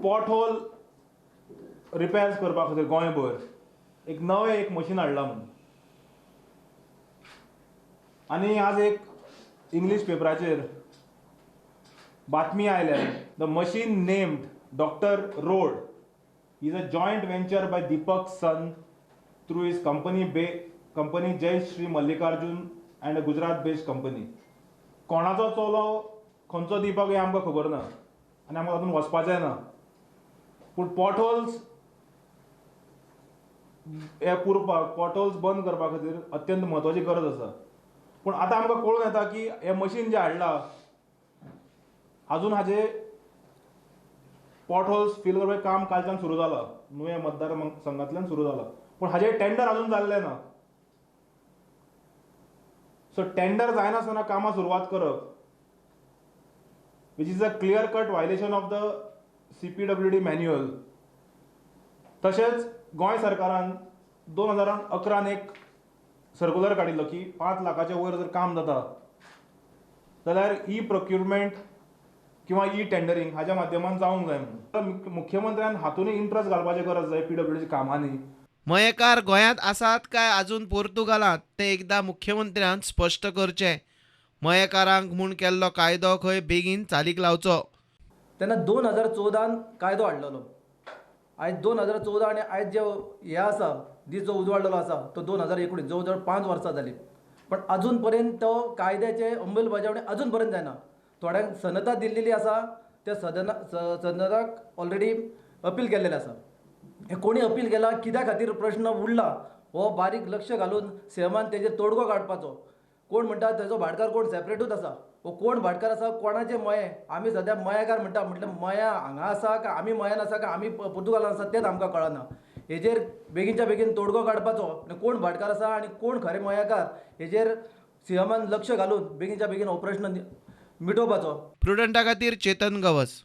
Pot hole repairs करपा खातीर गोंयभर एक नवें मशीन हाडलां म्हणून. आनी आज एक इंग्लीश पेपराचेर बातमी आयल्या, the machine named Doctor Road is a joint venture by Deepak son through his company Jai Shri Mallikarjun and a Gujarat based company. कोणाचो चलो खंयचो दीपक हें आमकां खबर ना आनी आमकां तातूंत वचपाचें ना. पूण पॉट होल्स पुरपाक, पॉट होल्स बंद करपा खातीर अत्यंत म्हत्वाची गरज आसा. पूण आतां आमकां कळून येता की हें मशीन जें हाडलां अजून हाजे पॉट होल्स फिल करपाचें काम कालच्यान सुरू जालां, नुवें मतदार संघांतल्यान सुरू जालां. पूण हाजें टेंडर अजून जाल्लें ना. सो टेंडर जायनासतना कामां सुरवात करप which is a clear cut violation of the CPWD manual. तशेंच गोंय सरकारान 2011 एक सर्क्युलर काडिल्लो की 5 लाखाच्या वयर जर काम जाता जाल्यार ई प्रोक्युरमेंट किंवा ई टेंडरिंग हाच्या माध्यमान जावंक जाय म्हणून. मुख्यमंत्र्यान हातूंय इंट्रस्ट घालपाची गरज जाय PWDच्या कामांनी. मयेकार गोंयांत आसात काय आजून पोर्तुगालांत तें एकदां मुख्यमंत्र्यान स्पश्ट करचें. मयेकारांक म्हूण केल्लो कायदो खंय बेगीन चालीक लावचो. तेन्ना 2014 कायदो हाडलेलो. आयज 2014 आनी आयज जे हे आसा दीस जो उजवाडलेलो आसा तो 2019, जवळ जवळ 5 वर्सां जालीं. पण अजून पर्यंत तो कायद्याचे अंमलबजावणी अजून पर्यंत जायना. थोड्यांक सनता दिल्लेली आसा, त्या सदनाक ऑलरेडी अपील केल्लेलें आसा. हें कोणी अपील केला, कित्या खातीर प्रश्न उरला हो बारीक लक्ष घालून सीएमान तेजेर तोडगो काडपाचो. कोण म्हणटा तेजो भाटकार कोण सेपरेटूच आसा, वो कोण भाटकार आसा, कोणाचे मये. आमी सद्या मयेकार म्हणटा, म्हटल्यार मया हांगा आसा काय आमी मयान आसा काय आमी पुर्तुगालान आसा तेंच आमकां कळना. हेजेर बेगीनच्या बेगीन तोडगो काडपाचो आनी कोण भाटकार आसा आनी कोण खरे मयेकार हेजेर सीएमान लक्ष घालून बेगीनच्या बेगीन हो प्रश्न मिटोवपाचो. प्रुडंटा खातीर चेतन गवस.